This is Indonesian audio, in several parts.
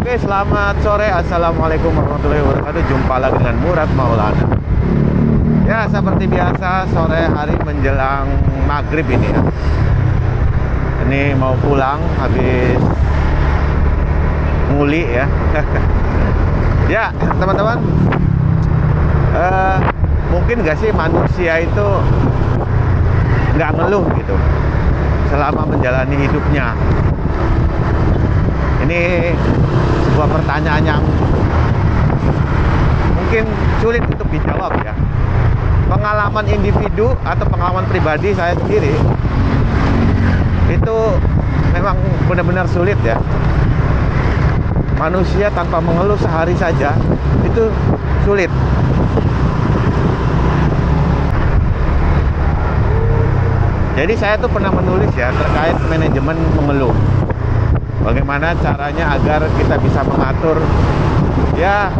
Oke, selamat sore. Assalamualaikum warahmatullahi wabarakatuh. Jumpa lagi dengan Murad Maulana. Ya, seperti biasa sore hari menjelang maghrib ini ya. Ini mau pulang habis nguli ya. Ya, teman-teman. Mungkin gak sih manusia itu nggak ngeluh gitu selama menjalani hidupnya? Ini sebuah pertanyaan yang mungkin sulit untuk dijawab ya. Pengalaman individu atau pengalaman pribadi saya sendiri itu memang benar-benar sulit ya. Manusia tanpa mengeluh sehari saja itu sulit. Jadi saya tuh pernah menulis ya terkait manajemen mengeluh. Bagaimana caranya agar kita bisa mengatur ya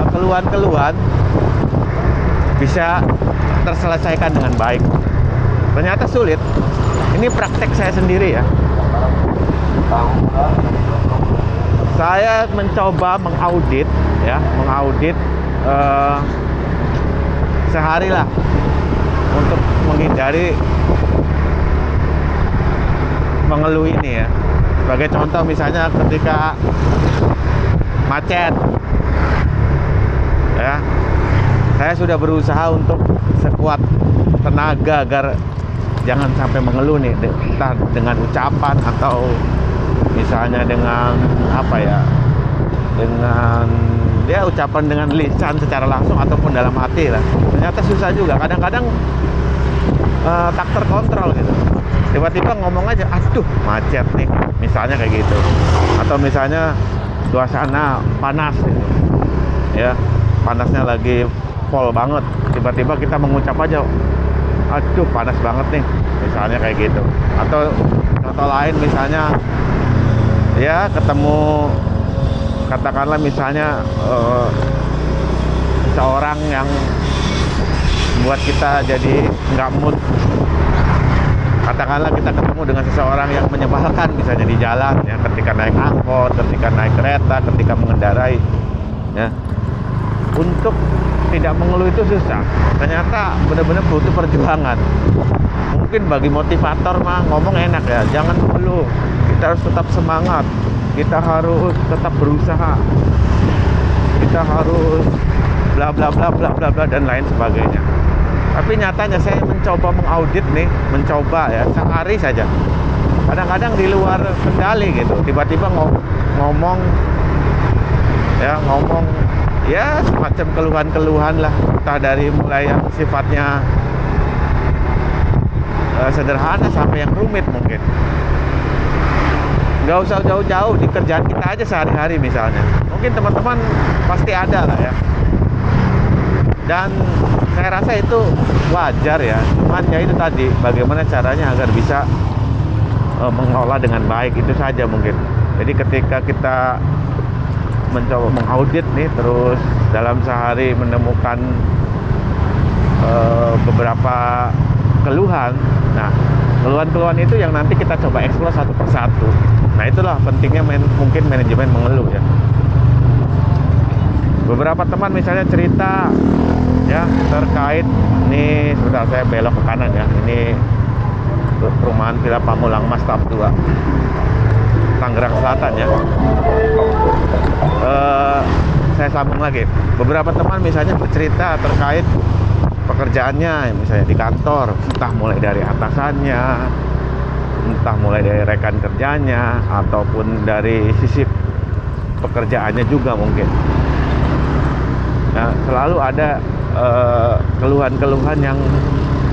keluhan-keluhan bisa terselesaikan dengan baik. Ternyata sulit. Ini praktek saya sendiri ya. Saya mencoba mengaudit ya, sehari lah untuk menghindari mengeluh ini ya. Sebagai contoh misalnya ketika macet ya, saya sudah berusaha untuk sekuat tenaga agar jangan sampai mengeluh nih, entah dengan ucapan atau misalnya dengan apa ya, dengan dia ucapan dengan lisan secara langsung ataupun dalam hati lah. Ternyata susah juga, kadang-kadang tak terkontrol gitu. Tiba-tiba ngomong aja, aduh macet nih, misalnya kayak gitu. Atau misalnya suasana panas gitu ya, panasnya lagi pol banget, tiba-tiba kita mengucap aja, aduh panas banget nih, misalnya kayak gitu. Atau contoh lain misalnya ya, ketemu katakanlah misalnya seseorang yang buat kita jadi nggak mood. Katakanlah kita ketemu dengan seseorang yang menyebalkan misalnya di jalan ya, ketika naik angkot, ketika naik kereta, ketika mengendarai ya. Untuk tidak mengeluh itu susah. Ternyata benar-benar butuh perjuangan. Mungkin bagi motivator mah ngomong enak ya, jangan mengeluh, kita harus tetap semangat, kita harus tetap berusaha, kita harus bla bla bla bla bla bla dan lain sebagainya. Tapi nyatanya saya mencoba mengaudit nih, mencoba ya sehari saja. Kadang-kadang di luar kendali gitu, tiba-tiba ngomong ya semacam keluhan-keluhan lah, entah dari mulai yang sifatnya sederhana sampai yang rumit mungkin. Nggak usah jauh-jauh, di kerjaan kita aja sehari-hari misalnya. Mungkin teman-teman pasti ada lah ya. Dan saya rasa itu wajar ya. Cuman ya itu tadi, bagaimana caranya agar bisa mengelola dengan baik, itu saja mungkin. Jadi ketika kita mencoba mengaudit nih, terus dalam sehari menemukan beberapa keluhan. Nah, keluhan-keluhan itu yang nanti kita coba eksplor satu persatu. Nah, itulah pentingnya mungkin manajemen mengeluh ya. Beberapa teman misalnya cerita ya terkait, ini sebentar saya belok ke kanan ya. Ini perumahan Villa Pamulang Mas tahap 2, Tangerang Selatan ya. Saya sambung lagi. Beberapa teman misalnya bercerita terkait pekerjaannya, misalnya di kantor, entah mulai dari atasannya, entah mulai dari rekan kerjanya, ataupun dari sisi pekerjaannya juga mungkin. Nah, selalu ada keluhan-keluhan yang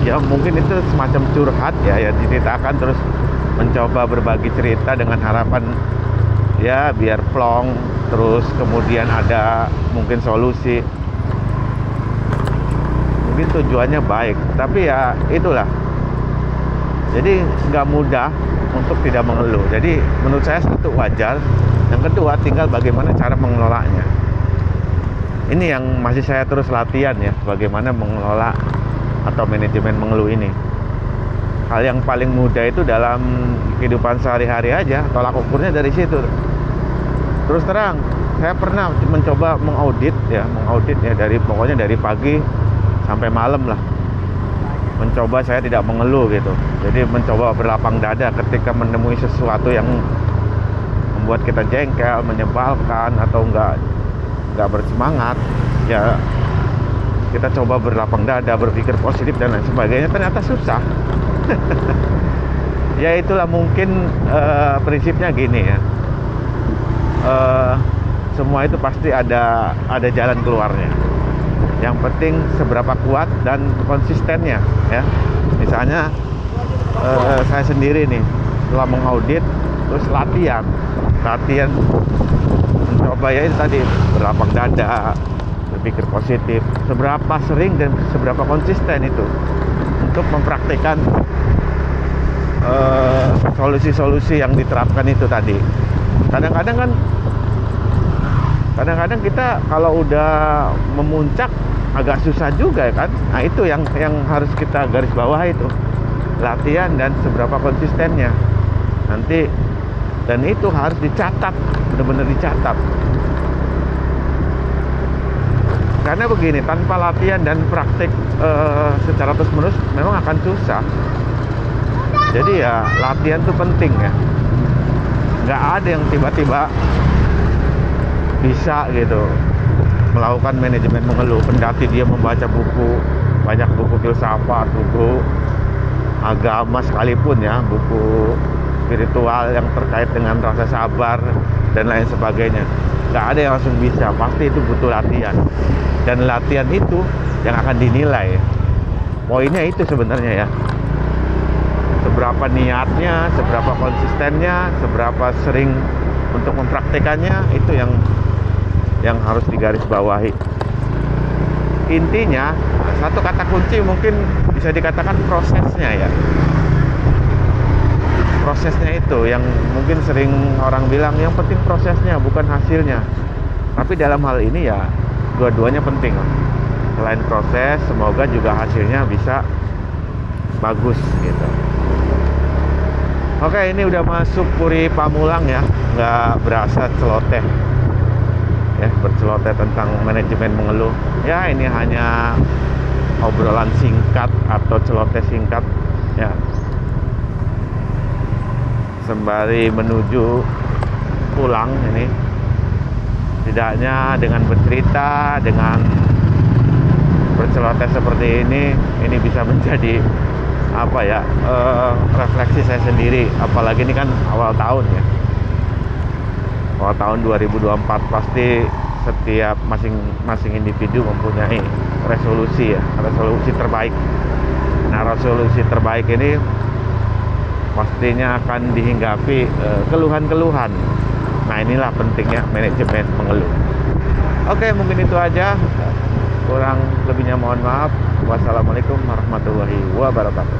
ya mungkin itu semacam curhat ya diceritakan, terus mencoba berbagi cerita dengan harapan ya biar plong, terus kemudian ada mungkin solusi. Mungkin tujuannya baik, tapi ya itulah. Jadi nggak mudah untuk tidak mengeluh. Jadi menurut saya satu wajar, yang kedua tinggal bagaimana cara mengelolanya. Ini yang masih saya terus latihan ya, bagaimana mengelola atau manajemen mengeluh ini. Hal yang paling mudah itu dalam kehidupan sehari-hari aja, tolak ukurnya dari situ. Terus terang, saya pernah mencoba mengaudit ya dari pokoknya dari pagi sampai malam lah. Mencoba saya tidak mengeluh gitu. Jadi mencoba berlapang dada ketika menemui sesuatu yang membuat kita jengkel, menyebalkan atau nggak bersemangat, ya kita coba berlapang dada, berpikir positif dan lain sebagainya. Ternyata susah. Ya itulah mungkin prinsipnya gini ya. Semua itu pasti ada jalan keluarnya. Yang penting seberapa kuat dan konsistennya ya. Misalnya saya sendiri nih setelah mengaudit terus latihan mencoba ya itu tadi berlapang dada, berpikir positif, seberapa sering dan seberapa konsisten itu untuk mempraktikkan solusi-solusi yang diterapkan itu tadi. Kadang-kadang kita kalau udah memuncak agak susah juga kan. Nah itu yang harus kita garis bawah itu, latihan dan seberapa konsistennya nanti, dan itu harus dicatat, benar-benar dicatat. Karena begini, tanpa latihan dan praktik secara terus-menerus memang akan susah. Jadi ya latihan itu penting ya. Nggak ada yang tiba-tiba bisa gitu melakukan manajemen mengeluh kendati dia membaca banyak buku filsafat, buku agama sekalipun ya, buku spiritual yang terkait dengan rasa sabar dan lain sebagainya. Nggak ada yang langsung bisa, pasti itu butuh latihan. Dan latihan itu yang akan dinilai. Poinnya itu sebenarnya ya, seberapa niatnya, seberapa konsistennya, seberapa sering untuk mempraktekannya, itu yang harus digarisbawahi. Intinya satu kata kunci mungkin bisa dikatakan prosesnya ya. Prosesnya itu yang mungkin sering orang bilang yang penting prosesnya bukan hasilnya. Tapi dalam hal ini ya dua-duanya penting. Selain proses, semoga juga hasilnya bisa bagus gitu. Oke, ini udah masuk Puri Pamulang ya, nggak berasa celoteh ya, berceloteh tentang manajemen mengeluh. Ya ini hanya obrolan singkat atau celoteh singkat ya, sembari menuju pulang ini. Setidaknya dengan bercerita, dengan berceloteh seperti ini bisa menjadi apa ya, refleksi saya sendiri. Apalagi ini kan awal tahun ya, awal tahun 2024, pasti setiap masing-masing individu mempunyai resolusi ya, resolusi terbaik. Nah resolusi terbaik ini pastinya akan dihinggapi keluhan-keluhan. Nah inilah pentingnya manajemen mengeluh. Oke, mungkin itu aja, kurang lebihnya mohon maaf. Wassalamualaikum warahmatullahi wabarakatuh.